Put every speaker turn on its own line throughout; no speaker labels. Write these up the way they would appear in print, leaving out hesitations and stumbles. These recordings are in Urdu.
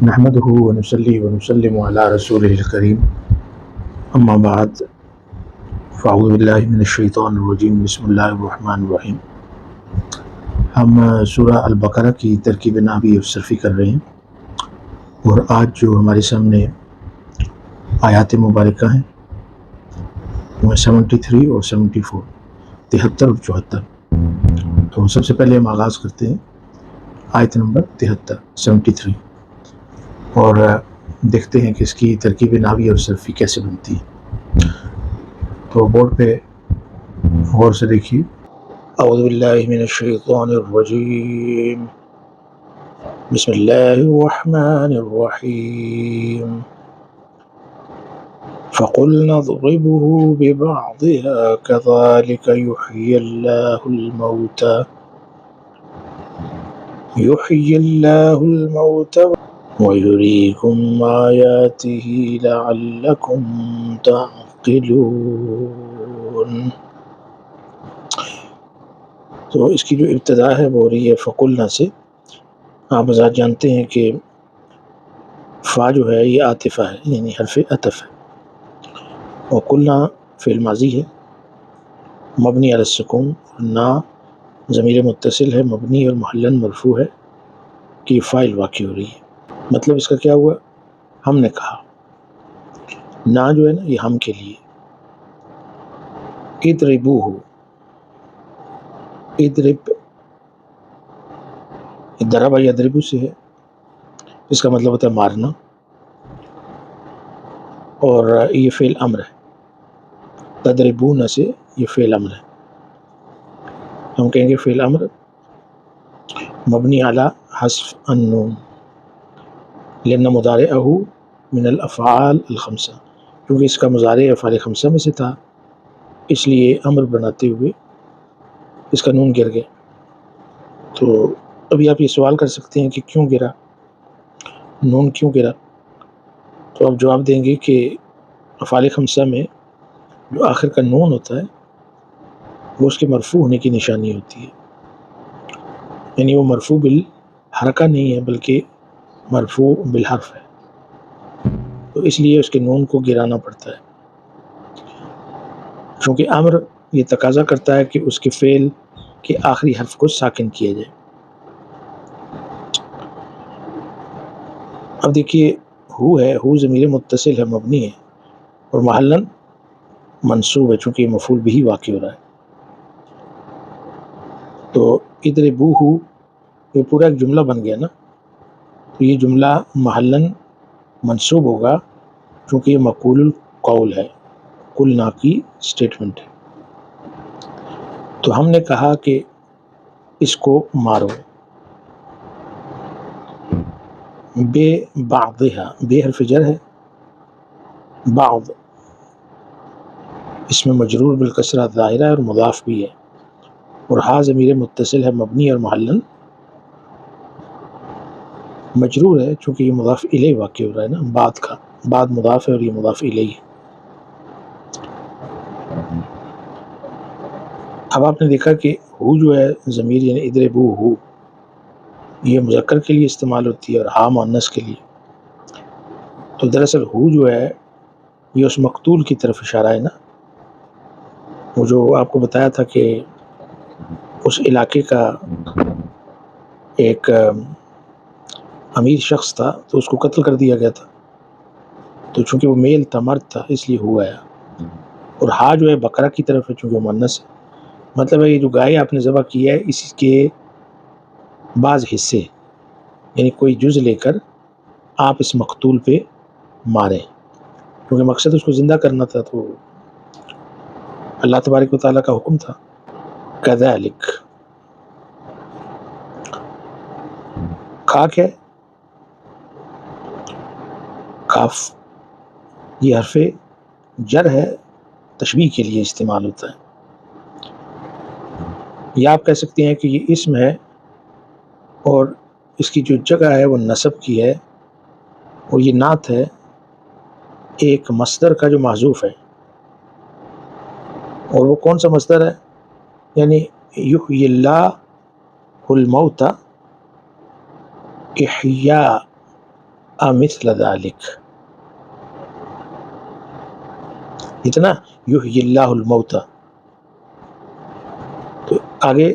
نحمده ونصلي ونسلم على رسوله الكريم اما بعد فاعوذ باللہ من الشیطان الرجیم بسم اللہ الرحمن الرحیم۔ ہم سورہ البقرہ کی ترکیب نحوی اور صرفی کر رہے ہیں، اور آج جو ہمارے سامنے آیات مبارکہ ہیں وہ 73 اور 74، 73 اور 74۔ تو سب سے پہلے ہم آغاز کرتے ہیں آیت نمبر 73 اور دیکھتے ہیں کہ اس کی ترکیب نحوی اور صرفی کیسے بنتی ہے۔ تو بورڈ پہ غور سے دیکھیے۔ اعوذ باللہ من الشیطان الرجیم، بسم اللہ الرحمن الرحیم، فَقُلْنَا اضْرِبُوهُ بِبَعْضِهَا كَذَلِكَ يُحْيِي اللَّهُ الْمَوْتَى وَيُرِيكُمْ آيَاتِهِ لَعَلَّكُمْ تعقلون۔ تو اس کی جو ابتدا ہے وہ ہو رہی ہے فقلنا سے۔ آپ حضرات جانتے ہیں کہ فا جو ہے یہ عاطفہ ہے، یعنی حرف عطف ہے، اور قلنا فعل ماضی ہے مبنی علی السکون، نا ضمیر متصل ہے مبنی اور محلاً مرفوع ہے کہ فاعل واقع ہو رہی ہے۔ مطلب اس کا کیا ہوا؟ ہم نے کہا، نا جو ہے نا یہ ہم کے لیے، اضربوہ، اضرب ضرب یضرب سے ہے، اس کا مطلب ہوتا ہے مارنا، اور یہ فعل امر ہے، تضربون سے یہ فعل امر ہے، ہم کہیں گے فعل امر مبنی علی حذف النون لأن مضارعہ من الافعال الخمسہ، کیونکہ اس کا مضارع افعال خمسہ میں سے تھا، اس لیے امر بناتے ہوئے اس کا نون گر گیا۔ تو ابھی آپ یہ سوال کر سکتے ہیں کہ کیوں گرا، نون کیوں گرا؟ تو آپ جواب دیں گے کہ افعال خمسہ میں جو آخر کا نون ہوتا ہے وہ اس کے مرفوع ہونے کی نشانی ہوتی ہے، یعنی وہ مرفوع بالحرکہ نہیں ہے بلکہ مرفوع بالحرف ہے، تو اس لیے اس کے نون کو گرانا پڑتا ہے، چونکہ امر یہ تقاضا کرتا ہے کہ اس کے فعل کے آخری حرف کو ساکن کیا جائے۔ اب دیکھیے ہو ہے، ہو ضمیر متصل ہے مبنی ہے اور محلاً منصوب ہے چونکہ یہ مفعول بھی واقع ہو رہا ہے، تو اضربوہ یہ پورا ایک جملہ بن گیا نا، تو یہ جملہ محلاً منصوب ہوگا چونکہ یہ مقول القول ہے، قلنا کی سٹیٹمنٹ ہے، تو ہم نے کہا کہ اس کو مارو، بے بعضھا، بے حرف جر ہے، بعض اس میں مجرور بالکسرہ ظاہرہ ہے اور مضاف بھی ہے، اور ہا ضمیر متصل ہے مبنی اور محلاً مجرور ہے چونکہ یہ مضاف الیہ واقع ہو رہا ہے نا، بعد کا، بعد مضاف ہے اور یہ مضاف الیہ ہے۔ اب آپ نے دیکھا کہ ہو جو ہے ضمیر یعنی اضربوہ، یہ مذکر کے لیے استعمال ہوتی ہے اور ہا مؤنث کے لیے، تو دراصل ہو جو ہے یہ اس مقتول کی طرف اشارہ ہے نا، وہ جو آپ کو بتایا تھا کہ اس علاقے کا ایک امیر شخص تھا تو اس کو قتل کر دیا گیا تھا، تو چونکہ وہ میل تھا، مرد تھا، اس لیے ہوا ہے، اور ہا جو ہے بقرہ کی طرف ہے چونکہ وہ مؤنث ہے، مطلب ہے یہ جو گائے آپ نے ذبح کی ہے اس کے بعض حصے یعنی کوئی جز لے کر آپ اس مقتول پہ ماریں، کیونکہ مقصد اس کو زندہ کرنا تھا، تو اللہ تبارک و تعالیٰ کا حکم تھا۔ کذالک، کاف ہے، کاف یہ حرف جر ہے، تشبیہ کے لیے استعمال ہوتا ہے، یا آپ کہہ سکتے ہیں کہ یہ اسم ہے اور اس کی جو جگہ ہے وہ نصب کی ہے، اور یہ نعت ہے ایک مصدر کا جو محذوف ہے، اور وہ کون سا مصدر ہے؟ یعنی یحیی اللہ الموت احیاء مثل ذالک، اتنا یحیی اللہ الموتى، تو آگے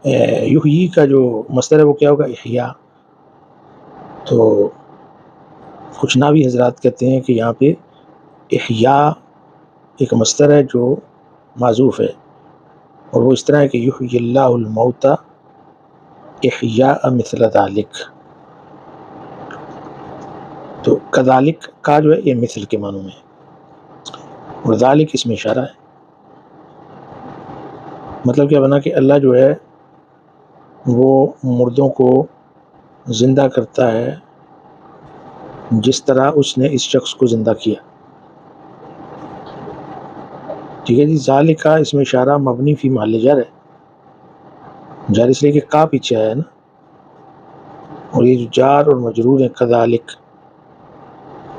یحیی کا جو مصدر ہے وہ کیا ہوگا؟ احیاء۔ تو کچھ ناوی حضرات کہتے ہیں کہ یہاں پہ احیاء ایک مصدر ہے جو معذوف ہے، اور وہ اس طرح ہے کہ یحیی اللہ الموتى احیاء مثل ذالک، تو کذالک کا جو ہے یہ مثل کے معنوں میں ہے، اور ذالک اس میں اشارہ ہے۔ مطلب کیا بنا کہ اللہ جو ہے وہ مردوں کو زندہ کرتا ہے جس طرح اس نے اس شخص کو زندہ کیا۔ ٹھیک ہے جی، ذالک کا اس میں اشارہ مبنی فی محل جر ہے، جار اس لیے کہ کا پیچھے آیا ہے نا، اور یہ جو جار اور مجرور ہیں کذالک،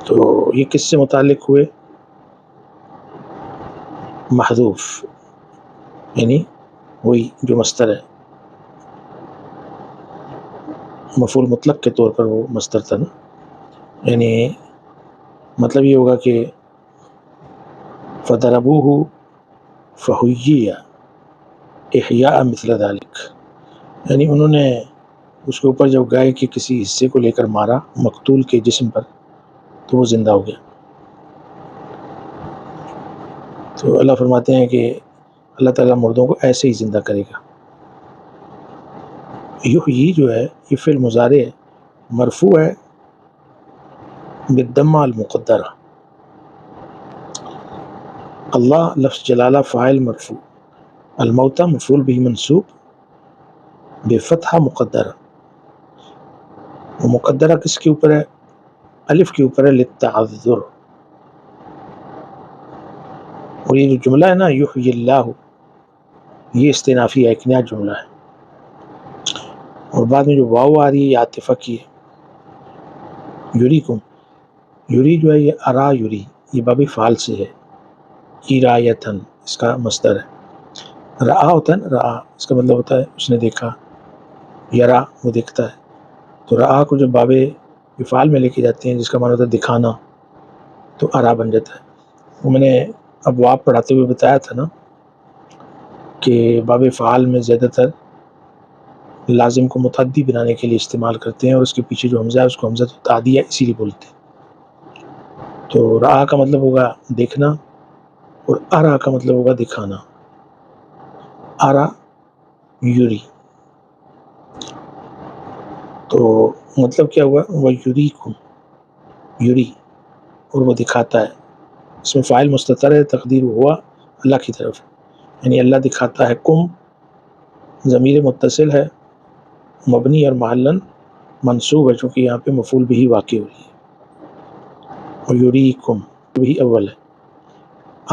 تو یہ کس سے متعلق ہوئے؟ محذوف، یعنی وہی جو مصدر ہے، مفعول مطلق کے طور پر وہ مصدر تھا نا، یعنی مطلب یہ ہوگا کہ فضربوہ فحیی احیاء مثل ذالک، یعنی انہوں نے اس کے اوپر جب گائے کے کسی حصے کو لے کر مارا مقتول کے جسم پر تو وہ زندہ ہو گیا۔ تو اللہ فرماتے ہیں کہ اللہ تعالیٰ مردوں کو ایسے ہی زندہ کرے گا۔ یحیی جو ہے یہ فعل مضارع ہے، مرفوع ہے بالضمہ المقدرہ، اللہ لفظ جلالہ فاعل مرفوع، الموتى مفعول به منصوب بفتحہ مقدرہ، وہ مقدرہ کس کے اوپر ہے؟ الف کے اوپر ہے، للتعذر، اور یہ جو جملہ ہے نا یحیی اللہ، یہ استئنافی ہے، ایک نیا جملہ ہے، اور بعد میں جو واو آ رہی ہے یہ عاطفہ کی ہے۔ یریکم، یری جو ہے یہ ارا یری، یہ باب فعال سے ہے، ارایتن اس کا مصدر ہے، رآ ہوتا ہے نا، رآ اس کا مطلب ہوتا ہے اس نے دیکھا، یرا وہ دیکھتا ہے، تو رآ کو جب باب فعال میں لے کے جاتے ہیں جس کا معنی ہوتا ہے دکھانا، تو ارا بن جاتا ہے۔ وہ میں نے ابواب پڑھاتے ہوئے بتایا تھا نا کہ باب فعال میں زیادہ تر لازم کو متعدی بنانے کے لیے استعمال کرتے ہیں، اور اس کے پیچھے جو حمزہ ہے اس کو حمزہ تعدیہ اسی لیے بولتے ہیں۔ تو رآ کا مطلب ہوگا دیکھنا، اور ارا کا مطلب ہوگا دکھانا، ارا یوری، تو مطلب کیا ہوا؟ وہ یریکم، یوری، اور وہ دکھاتا ہے، اس میں فاعل مستتر ہے، تقدیر ہوا اللہ کی طرف، یعنی اللہ دکھاتا ہے، کم ضمیر متصل ہے، مبنی اور محلن منصوب ہے چونکہ یہاں پہ مفعول بھی واقع ہوئی ہے، اور یریکم بھی اول ہے،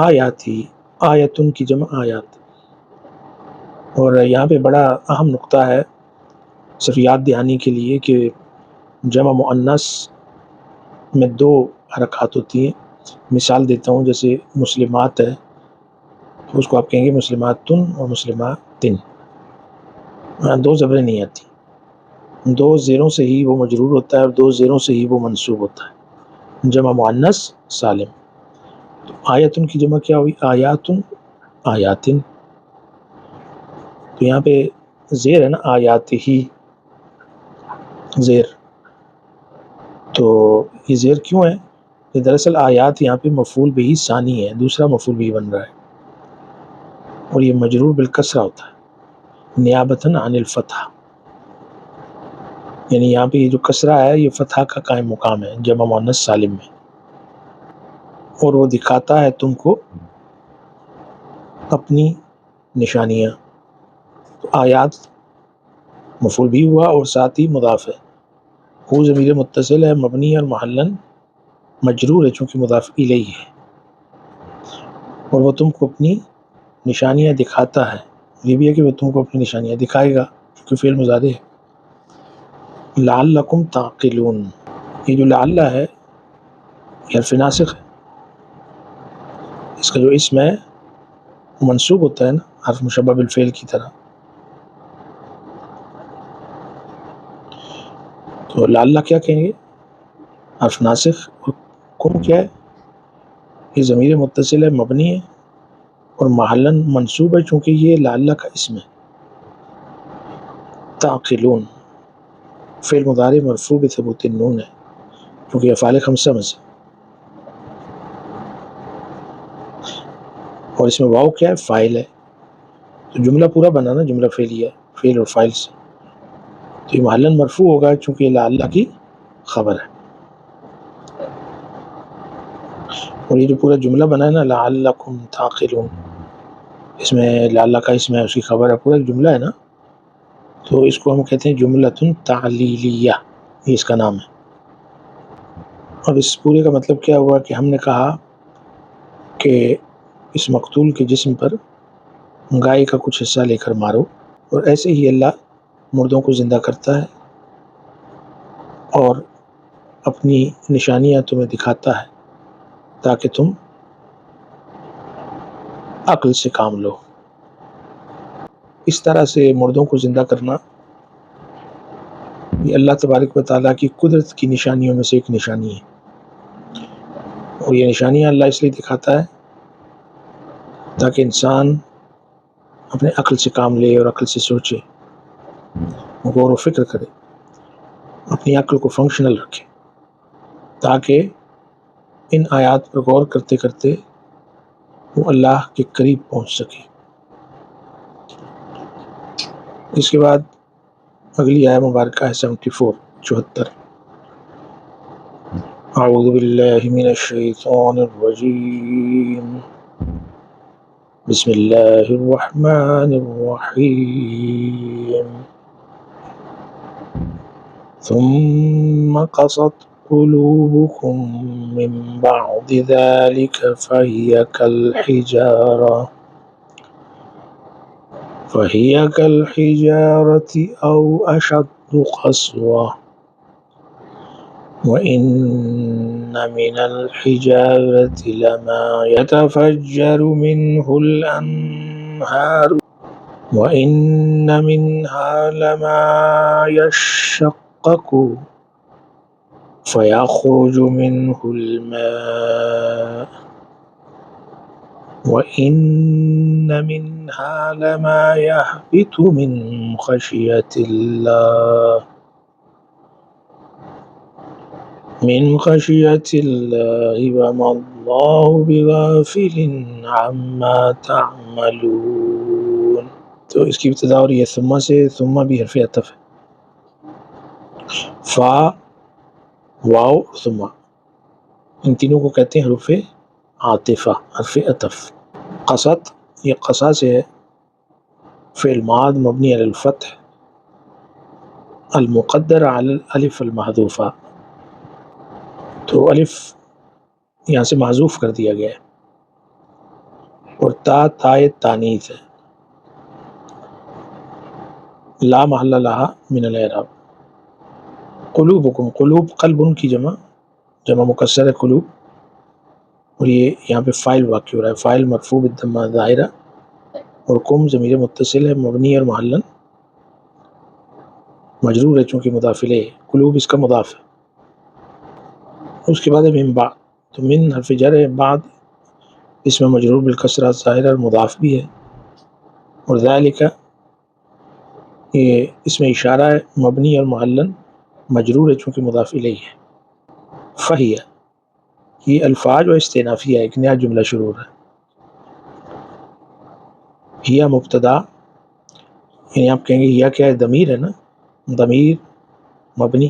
آیاتی، آیتن کی جمع آیات، اور یہاں پہ بڑا اہم نقطہ ہے صرف یاد دہانی کے لیے کہ جمع مؤنث میں دو حرکات ہوتی ہیں۔ مثال دیتا ہوں، جیسے مسلمات ہے تو اس کو آپ کہیں گے مسلماتن اور مسلماتن، دو زبریں نہیں آتی، دو زیروں سے ہی وہ مجرور ہوتا ہے اور دو زیروں سے ہی وہ منصوب ہوتا ہے، جمع مؤنث سالم۔ تو آیتن کی جمع کیا ہوئی؟ آیاتن، آیاتن، تو یہاں پہ زیر ہے نا، آیات ہی زیر، تو یہ زیر کیوں ہے؟ یہ دراصل آیات یہاں پہ مفعول بھی ثانی ہے، دوسرا مفعول بھی بن رہا ہے، اور یہ مجرور بالکسرہ ہوتا ہے نیابتاً عن الفتح، یعنی یہاں پہ یہ جو کسرہ ہے یہ فتح کا قائم مقام ہے جمع مؤنث سالم میں، اور وہ دکھاتا ہے تم کو اپنی نشانیاں، تو آیات مفعول بھی ہوا اور ساتھ ہی مضاف ہے، وہ ضمیر متصل ہے، مبنی اور محلن مجرور ہے چونکہ مضاف الیہ ہے، اور وہ تم کو اپنی نشانیاں دکھاتا ہے، یہ بھی ہے کہ وہ تم کو اپنی نشانیاں دکھائے گا کیونکہ فعل مضارع ہے۔ لعلکم تعقلون، یہ جو لعل ہے یہ حرف ناسخ ہے، اس کا جو اسم ہے وہ منصوب ہوتا ہے نا حرف مشبہ بالفعل کی طرح، تو لعل کیا کہیں گے؟ حرف ناسخ، اور کم کیا ہے؟ یہ ضمیر متصل ہے، مبنی ہے اور محلاً منصوب ہے چونکہ یہ لعل کا اسم ہے۔ تعقلون فعل مضارع مرفوع بثبوت النون ہے کیونکہ افعال خمسہ میں سے، اور اس میں واو کیا ہے؟ فاعل ہے، تو جملہ پورا بنا نا، جملہ فعلیہ فعل اور فاعل سے، تو یہ محلاً مرفوع ہوگا چونکہ یہ لعل کی خبر ہے۔ اور یہ جو پورا جملہ بنا ہے نا لعلکم تعقلون، اس میں لعل کا اسم ہے، اس کی خبر ہے، پورا جملہ ہے نا، تو اس کو ہم کہتے ہیں جملۃ تعلیلیہ، یہ اس کا نام ہے۔ اور اس پورے کا مطلب کیا ہوا کہ ہم نے کہا کہ اس مقتول کے جسم پر گائے کا کچھ حصہ لے کر مارو، اور ایسے ہی اللہ مردوں کو زندہ کرتا ہے اور اپنی نشانیاں تمہیں دکھاتا ہے تاکہ تم عقل سے کام لو۔ اس طرح سے مردوں کو زندہ کرنا یہ اللہ تبارک و تعالیٰ کی قدرت کی نشانیوں میں سے ایک نشانی ہے، اور یہ نشانیاں اللہ اس لیے دکھاتا ہے تاکہ انسان اپنے عقل سے کام لے اور عقل سے سوچے، غور و فکر کرے، اپنی عقل کو فنکشنل رکھے، تاکہ ان آیات پر غور کرتے کرتے وہ اللہ کے قریب پہنچ سکے۔ اس کے بعد اگلی آیت مبارکہ ہے 74 اعوذ باللہ من الشیطان الرجیم بسم اللہ الرحمن الرحیم ثم قست قلوبكم من بعد ذلك فهي كالحجارة أو أشد قسوة وإن من الحجارة لما يتفجر منه الأنهار وإن منها لما يشقق فيخرج منه الماء وإن منها لما يهبط من خشية الله وما الله بغافل عما تعملون۔ تو اس کی ابتدا اور یہ ثم سے، ثم بھی حرف عطف ہے، فا واو ثم، ان تینوں کو کہتے ہیں حروف عاطفہ، حرف عطف۔ قصد یہ قصا سے ہے، فعل ماض مبنی علی الفتح المقدر علی الالف المحذوفہ، تو الف یہاں سے محذوف کر دیا گیا ہے، اور تائے تانیث ہے، لا محل لہا من الاعراب۔ قلوبکم، قلوب قلب ان کی جمع مکسر ہے قلوب، اور یہ یہاں پہ فاعل واقع ہو رہا ہے، فاعل مرفوع بالضمہ ظاہرہ، اور کم ضمیر متصل ہے، مبنی اور محلاً مجرور ہے چونکہ مضاف الیہ، قلوب اس کا مضاف ہے۔ اس کے بعد من بعد، تو من حرف جر ہے، بعد اس میں مجرور بالکسرہ ظاہرہ اور مضاف بھی ہے، اور ذالک یہ اس میں اشارہ ہے، مبنی اور محلاً مجرور ہے چونکہ مضاف الیہ ہے۔ فہیہ یہ الفاظ و استئنافیہ، ایک نیا جملہ شروع ہے۔ ہیہ مبتدا، یعنی آپ کہیں گے ہیہ کیا ہے؟ ضمیر ہے نا، ضمیر مبنی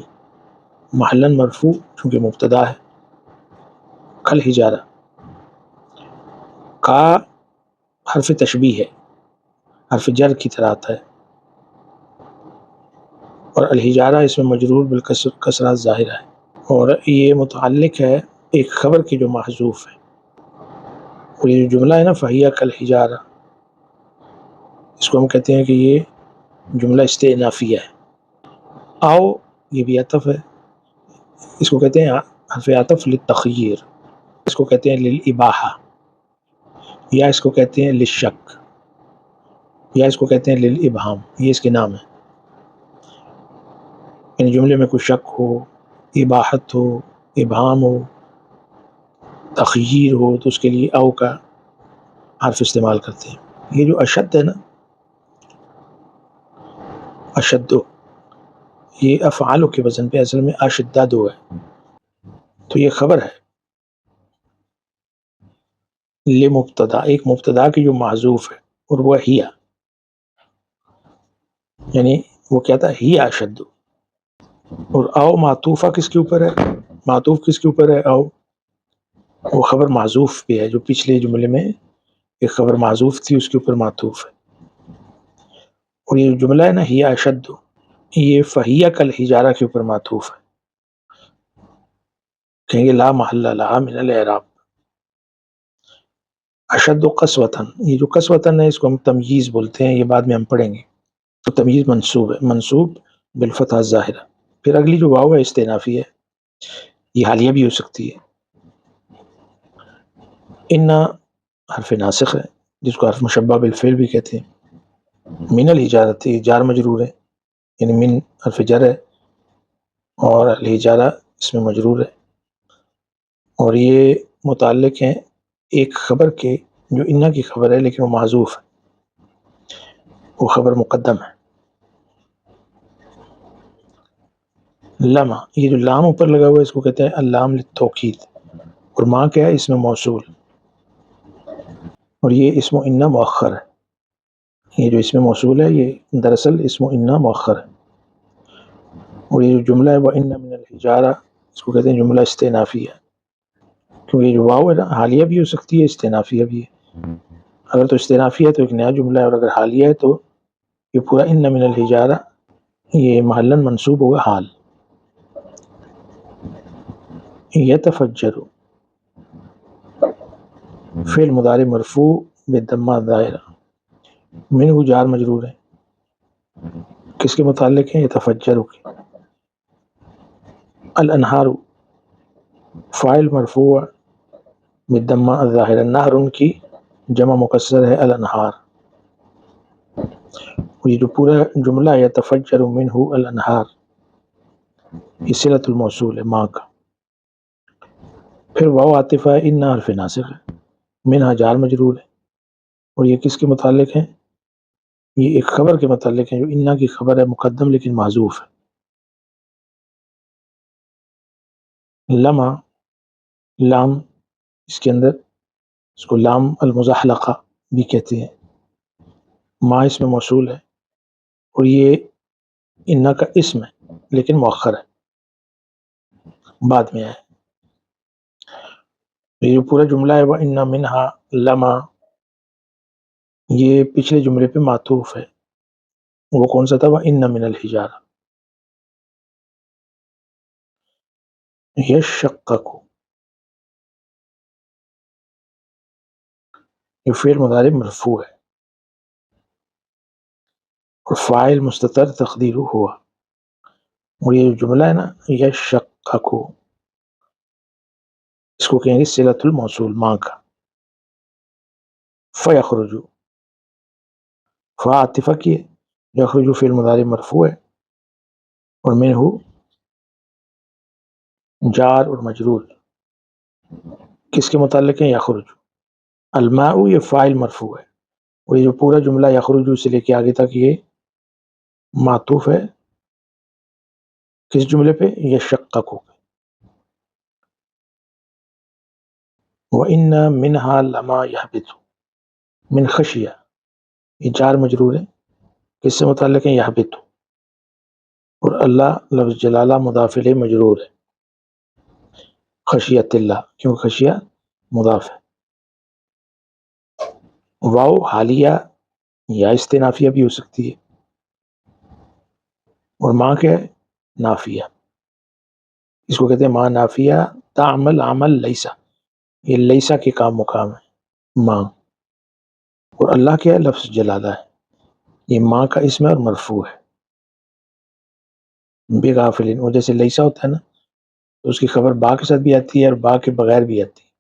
محلاً مرفوع چونکہ مبتدا ہے۔ کل حجارہ، کا حرف تشبیہ ہے، حرف جر کی طرح آتا ہے، اور الحجارہ اس میں مجرور بالکسرہ ظاہرہ ہے، اور یہ متعلق ہے ایک خبر کی جو محذوف ہے، اور یہ جو جملہ ہے نا فہیہ کالحجارہ، اس کو ہم کہتے ہیں کہ یہ جملہ استئنافیہ ہے۔ آؤ یہ بھی عطف ہے، اس کو کہتے ہیں حرف عطف للتخیر، اس کو کہتے ہیں للاباحہ، یا اس کو کہتے ہیں للشک، یا اس کو کہتے ہیں للابہام، یہ اس کے نام ہے۔ یعنی جملے میں کوئی شک ہو، اباحت ہو، ابہام ہو، تخییر ہو، تو اس کے لیے او کا حرف استعمال کرتے ہیں. یہ جو اشد ہے نا، اشد، یہ افعال کے وزن پہ اصل میں اشداد ہے. تو یہ خبر ہے لمبتدا، ایک مبتدا کی جو معذوف ہے، اور وہ ہیا، یعنی وہ کیا تھا، ہی اشد. اور او معطوفہ کس کے اوپر ہے، معطوف کس کے اوپر ہے، او وہ خبر معذوف بھی ہے، جو پچھلے جملے میں ایک خبر معذوف تھی اس کے اوپر معطوف ہے. اور یہ جملہ ہے نا ہی اشد، یہ فہیہ کل حجارہ کے اوپر معطوف ہے. کہیں گے لا محل لہا من الاعراب. اشد و قسوتاً، یہ جو قسوتاً ہے اس کو ہم تمییز بولتے ہیں، یہ بعد میں ہم پڑھیں گے. تو تمییز منصوب ہے، منصوب بالفتح الظاہرہ. پھر اگلی جو واو ہے استئنافی ہے، یہ حالیہ بھی ہو سکتی ہے. ان حرف ناسخ ہے، جس کو حرف مشبہ بالفعل بھی کہتے ہیں. من الحجارت، جار مجرور ہے، یعنی من حرف جر ہے اور الحجارہ اس میں مجرور ہے. اور یہ متعلق ہیں ایک خبر کے جو انا کی خبر ہے لیکن وہ معذوف ہے، وہ خبر مقدم ہے. لما، یہ جو لام اوپر لگا ہوا ہے اس کو کہتے ہیں اللام للتوکید. اور ماں کیا ہے، اس میں موصول، اور یہ اسم انا مؤخر ہے. یہ جو اسم موصول ہے یہ دراصل اسم انا مؤخر ہے. اور یہ جو جملہ ہے وَإِنَّ مِنَ الْحِجَارَةِ، اس کو کہتے ہیں جملہ استئنافی ہے، کیونکہ یہ جو واو ہے نا حالیہ بھی ہو سکتی ہے، استئنافیہ بھی ہے. اگر تو استئنافیہ ہے تو ایک نیا جملہ ہے، اور اگر حالیہ ہے تو یہ پورا ان من الحجارہ یہ محلاً منصوب ہوگا حال. یتفجر، فعل مضارع مرفوع بالضمہ الظاہرہ، منہ جار مجرور ہے. کس کے متعلق ہیں، یتفجر کے. الانہار، فاعل مرفوع بالضمہ الظاہرہ، نہر ان کی جمع مکسر ہے الانہار. یہ جو پورا جملہ ہے یتفجر منہ الانہار، یہ صلۃ الموصول ہے ماں کا. پھر واو عاطفہ ہے، ان حرف ناسخ ہے، منہا جار مجرور ہے. اور یہ کس کے متعلق ہیں، یہ ایک خبر کے متعلق ہیں جو انا کی خبر ہے مقدم لیکن معذوف ہے. لما، لام، اس کے اندر اس کو لام المزحلقہ بھی کہتے ہیں. ما اس میں موصول ہے، اور یہ انا کا اسم ہے لیکن مؤخر ہے، بعد میں ہے. یہ جو پورا جملہ ہے وَإِنَّ مِنْهَا لَمَا، یہ پچھلے جملے پہ معطوف ہے. وہ کون سا تھا، وَإِنَّ مِنَ الْحِجَارَةِ. یشقق، یہ فعل مضارع مرفوع ہے، اور فاعل مستتر تقدیر ہوا. اور یہ جو جملہ ہے نا یشقق، اس کو کہیں گے صلۃ الموصول ماں کا. فیخرج، فا عاطفہ کی ہے، یخرج فعل مضارع مرفوع ہے، اور منہ جار اور مجرور. کس کے متعلق ہیں، یخرج. الماء، یہ فاعل مرفوع ہے، اور یہ جو پورا جملہ یخرج سے لے کے آگے تک یہ معطوف ہے کس جملے پہ، یشقق. وَإِنَّ مِنْهَا لَمَا يَهْبِطُ، من خشیہ، یہ جار مجرور ہے، کس سے متعلق ہے، یہبط. اور اللہ لفظ جلالہ مضاف الیہ مجرور ہے، خشیت اللہ، کیوں خشیہ مضاف ہے. واو حالیہ یا استنافیہ بھی ہو سکتی ہے، اور ماں کیا ہے، نافیہ. اس کو کہتے ہیں ماں نافیہ تعمل عمل لیسا، یہ لیسا کے کام مقام ہے ماں. اور اللہ کیا ہے، لفظ جلالہ ہے، یہ ماں کا اسم ہے اور مرفوع ہے. بغافلین، وہ جیسے لیسا ہوتا ہے نا تو اس کی خبر با کے ساتھ بھی آتی ہے اور با کے بغیر بھی آتی ہے.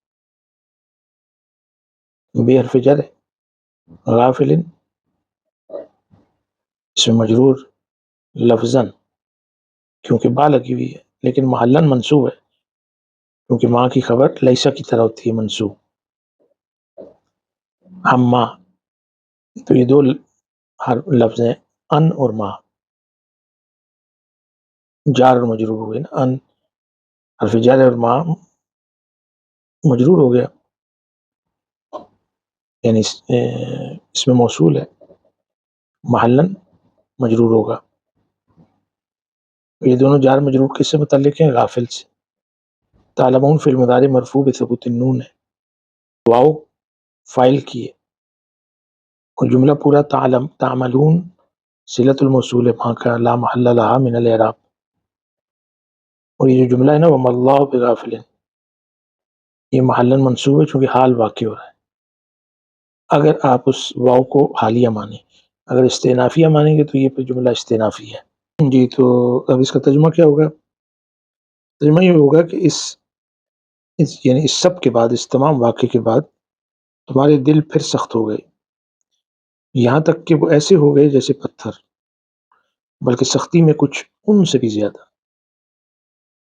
بے حرف جر ہے، غافلین اس میں مجرور لفظاً کیونکہ با لگی ہوئی ہے، لیکن محلاً منصوب ہے کیونکہ ماں کی خبر لیسا کی طرح ہوتی ہے منسوب. ہما، تو یہ دو لفظ ہیں ان اور ماں، جار اور مجرور ہو گئے نا. ان حرف جار اور ماں مجرور ہو گیا، یعنی اس میں موصول ہے، محلن مجرور ہوگا. یہ دونوں جار مجرور کس سے متعلق ہیں؟ غافل سے. تعلمون فی المضارع مرفوع بثبوت النون ہے، واو فاعل کی ہے، اور جملہ پورا تعملون صلۃ الموصول ہے، وہاں کا لا محل لہا من الاعراب. اور یہ جو جملہ ہے نا وما اللہ بغافل، یہ محلن منصوب ہے چونکہ حال واقع ہو رہا ہے. اگر آپ اس واو کو حالیہ مانیں، اگر استئنافیہ مانیں گے تو یہ جملہ استئنافی ہے. جی، تو اب اس کا ترجمہ کیا ہوگا؟ ترجمہ یہ ہوگا کہ یعنی اس سب کے بعد، اس تمام واقعے کے بعد تمہارے دل پھر سخت ہو گئے، یہاں تک کہ وہ ایسے ہو گئے جیسے پتھر، بلکہ سختی میں کچھ ان سے بھی زیادہ.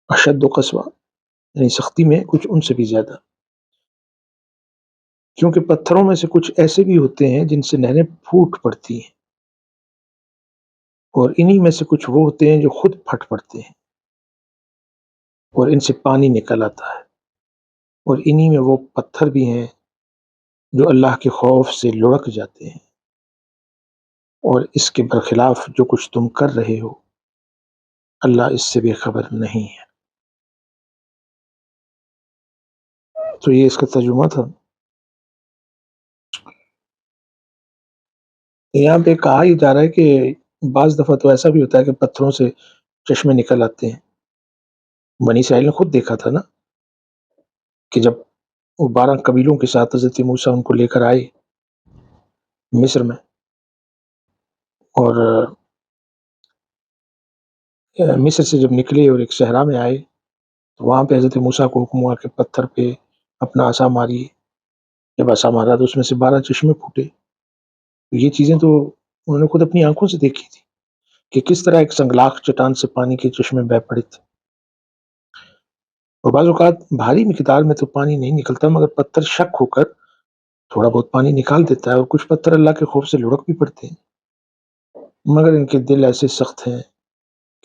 اشد و قسوہ، یعنی سختی میں کچھ ان سے بھی زیادہ، کیونکہ پتھروں میں سے کچھ ایسے بھی ہوتے ہیں جن سے نہریں پھوٹ پڑتی ہیں، اور انہی میں سے کچھ وہ ہوتے ہیں جو خود پھٹ پڑتے ہیں اور ان سے پانی نکل آتا ہے، اور انہی میں وہ پتھر بھی ہیں جو اللہ کے خوف سے لڑک جاتے ہیں، اور اس کے برخلاف جو کچھ تم کر رہے ہو اللہ اس سے بے خبر نہیں ہے. تو یہ اس کا ترجمہ تھا. یہاں پہ کہا ہی جا رہا ہے کہ بعض دفعہ تو ایسا بھی ہوتا ہے کہ پتھروں سے چشمے نکل آتے ہیں. بنی اسرائیل نے خود دیکھا تھا نا کہ جب وہ 12 قبیلوں کے ساتھ حضرت موسیٰ ان کو لے کر آئے مصر میں، اور مصر سے جب نکلے اور ایک صحرا میں آئے تو وہاں پہ حضرت موسیٰ کو حکم ہوا کہ پتھر پہ اپنا عصا ماری. جب عصا مارا تو اس میں سے 12 چشمے پھوٹے. یہ چیزیں تو انہوں نے خود اپنی آنکھوں سے دیکھی تھی کہ کس طرح ایک سنگلاخ چٹان سے پانی کے چشمے بہہ پڑے تھے. اور بعض اوقات بھاری مقدار میں تو پانی نہیں نکلتا، مگر پتھر شک ہو کر تھوڑا بہت پانی نکال دیتا ہے، اور کچھ پتھر اللہ کے خوف سے لڑک بھی پڑتے ہیں، مگر ان کے دل ایسے سخت ہیں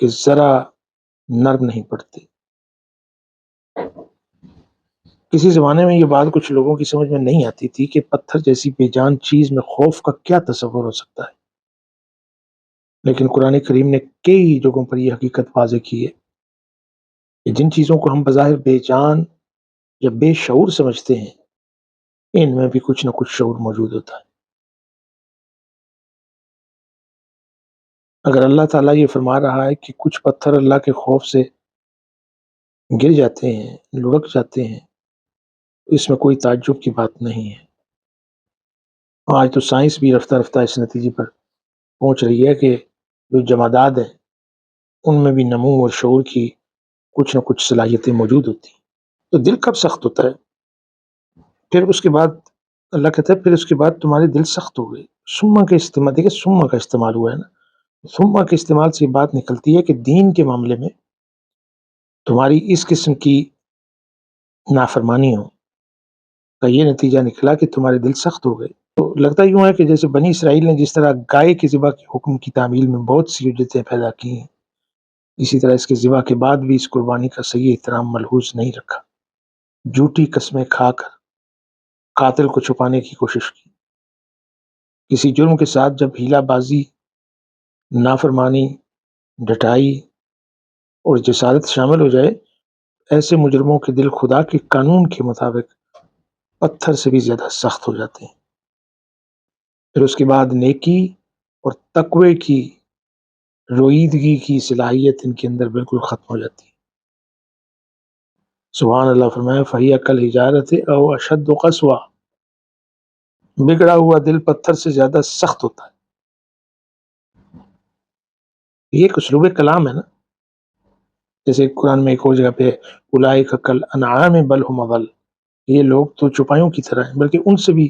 کہ ذرا نرم نہیں پڑتے. کسی زمانے میں یہ بات کچھ لوگوں کی سمجھ میں نہیں آتی تھی کہ پتھر جیسی بے جان چیز میں خوف کا کیا تصور ہو سکتا ہے، لیکن قرآن کریم نے کئی جگہوں پر یہ حقیقت واضح کی ہے کہ جن چیزوں کو ہم بظاہر بے جان یا بے شعور سمجھتے ہیں ان میں بھی کچھ نہ کچھ شعور موجود ہوتا ہے. اگر اللہ تعالیٰ یہ فرما رہا ہے کہ کچھ پتھر اللہ کے خوف سے گر جاتے ہیں، لڑک جاتے ہیں، اس میں کوئی تعجب کی بات نہیں ہے. آج تو سائنس بھی رفتہ رفتہ اس نتیجے پر پہنچ رہی ہے کہ جو جمادات ہیں ان میں بھی نمو اور شعور کی کچھ نہ کچھ صلاحیتیں موجود ہوتی ہیں. تو دل کب سخت ہوتا ہے؟ پھر اس کے بعد اللہ کہتا ہے پھر اس کے بعد تمہارے دل سخت ہو گئے. سما کے استعمال، دیکھیں سما کا استعمال ہوا ہے نا، سما کے استعمال سے یہ بات نکلتی ہے کہ دین کے معاملے میں تمہاری اس قسم کی نافرمانیوں کا یہ نتیجہ نکلا کہ تمہارے دل سخت ہو گئے. تو لگتا یوں ہے کہ جیسے بنی اسرائیل نے جس طرح گائے کے ذبح کے حکم کی تعمیل میں بہت سی حجتیں پیدا کی ہیں، اسی طرح اس کے ذبح کے بعد بھی اس قربانی کا صحیح احترام ملحوظ نہیں رکھا. جھوٹی قسمیں کھا کر قاتل کو چھپانے کی کوشش کی. کسی جرم کے ساتھ جب ہیلا بازی، نافرمانی، ڈٹائی اور جسارت شامل ہو جائے، ایسے مجرموں کے دل خدا کے قانون کے مطابق پتھر سے بھی زیادہ سخت ہو جاتے ہیں. پھر اس کے بعد نیکی اور تقوی کی رویدگی کی صلاحیت ان کے اندر بالکل ختم ہو جاتی ہے. سبحان اللہ. فرمایا فَهِيَ كَالْحِجَارَةِ أَوْ أَشَدُّ قَسْوَةً، بگڑا ہوا دل پتھر سے زیادہ سخت ہوتا ہے. یہ ایک اسلوب کلام ہے نا، جیسے قرآن میں ایک اور جگہ پہ اولئک کالانعام بل هم اضل، یہ لوگ تو چوپایوں کی طرح ہیں بلکہ ان سے بھی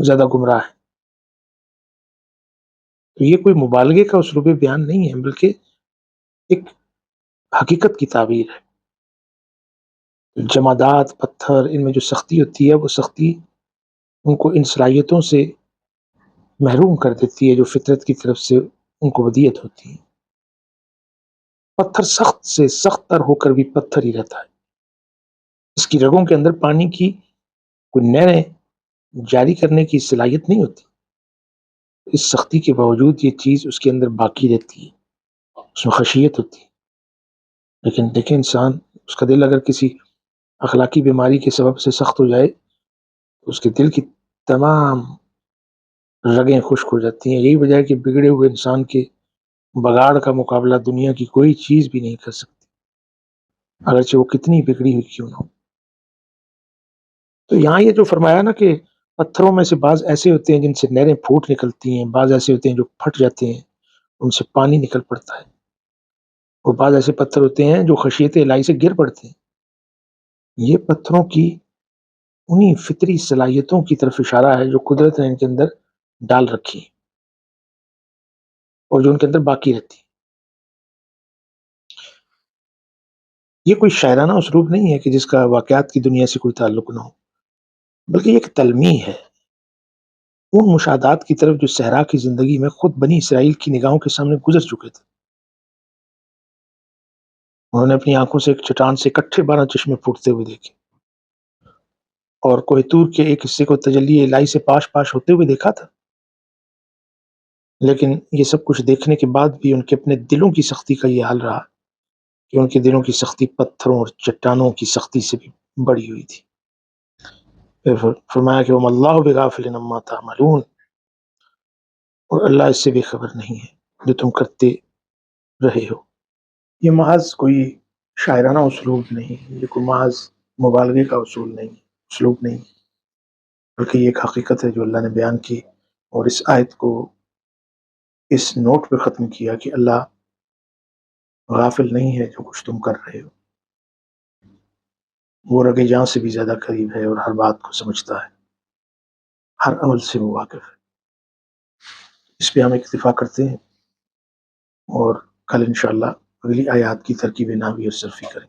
زیادہ گمراہ ہیں. تو یہ کوئی مبالغے کا اسلوب بیان نہیں ہے، بلکہ ایک حقیقت کی تعبیر ہے. جمادات، پتھر، ان میں جو سختی ہوتی ہے وہ سختی ان کو ان صلاحیتوں سے محروم کر دیتی ہے جو فطرت کی طرف سے ان کو ودیت ہوتی ہے۔ پتھر سخت سے سخت تر ہو کر بھی پتھر ہی رہتا ہے، اس کی رگوں کے اندر پانی کی کوئی نہریں جاری کرنے کی صلاحیت نہیں ہوتی، اس سختی کے باوجود یہ چیز اس کے اندر باقی رہتی ہے، اس میں خشیت ہوتی ہے۔ لیکن دیکھیں انسان، اس کا دل اگر کسی اخلاقی بیماری کے سبب سے سخت ہو جائے تو اس کے دل کی تمام رگیں خشک ہو جاتی ہیں۔ یہی وجہ ہے کہ بگڑے ہوئے انسان کے بگاڑ کا مقابلہ دنیا کی کوئی چیز بھی نہیں کر سکتی، اگرچہ وہ کتنی بگڑی ہوئی کیوں نہ ہو۔ تو یہاں یہ جو فرمایا نا کہ پتھروں میں سے بعض ایسے ہوتے ہیں جن سے نہریں پھوٹ نکلتی ہیں، بعض ایسے ہوتے ہیں جو پھٹ جاتے ہیں، ان سے پانی نکل پڑتا ہے، اور بعض ایسے پتھر ہوتے ہیں جو خشیت الہی سے گر پڑتے ہیں۔ یہ پتھروں کی انہی فطری صلاحیتوں کی طرف اشارہ ہے جو قدرت نے ان کے اندر ڈال رکھی اور جو ان کے اندر باقی رہتی۔ یہ کوئی شاعرانہ اسلوب نہیں ہے کہ جس کا واقعات کی دنیا سے کوئی تعلق نہ ہو، بلکہ یہ ایک تلمیح ہے ان مشاہدات کی طرف جو صحرا کی زندگی میں خود بنی اسرائیل کی نگاہوں کے سامنے گزر چکے تھے۔ انہوں نے اپنی آنکھوں سے ایک چٹان سے اکٹھے 12 چشمے پھوٹتے ہوئے دیکھے، اور کوہ طور کے ایک حصے کو تجلی الہی سے پاش پاش ہوتے ہوئے دیکھا تھا۔ لیکن یہ سب کچھ دیکھنے کے بعد بھی ان کے اپنے دلوں کی سختی کا یہ حال رہا کہ ان کے دلوں کی سختی پتھروں اور چٹانوں کی سختی سے بھی بڑی ہوئی تھی۔ پھر فرمایا کہ وَمَا اللَّهُ بِغَافِلٍ عَمَّا تَعْمَلُونَ، اور اللہ اس سے بے خبر نہیں ہے جو تم کرتے رہے ہو۔ یہ محض کوئی شاعرانہ اسلوب نہیں، یہ کوئی محض مبالغے کا اسلوب نہیں، بلکہ یہ ایک حقیقت ہے جو اللہ نے بیان کی، اور اس آیت کو اس نوٹ پہ ختم کیا کہ اللہ غافل نہیں ہے جو کچھ تم کر رہے ہو، وہ رگ جاں سے بھی زیادہ قریب ہے اور ہر بات کو سمجھتا ہے، ہر عمل سے وہ واقف ہے۔ اس پہ ہم اکتفا کرتے ہیں اور کل انشاءاللہ اگلی آیات کی ترکیب نحوی اور صرفی کریں۔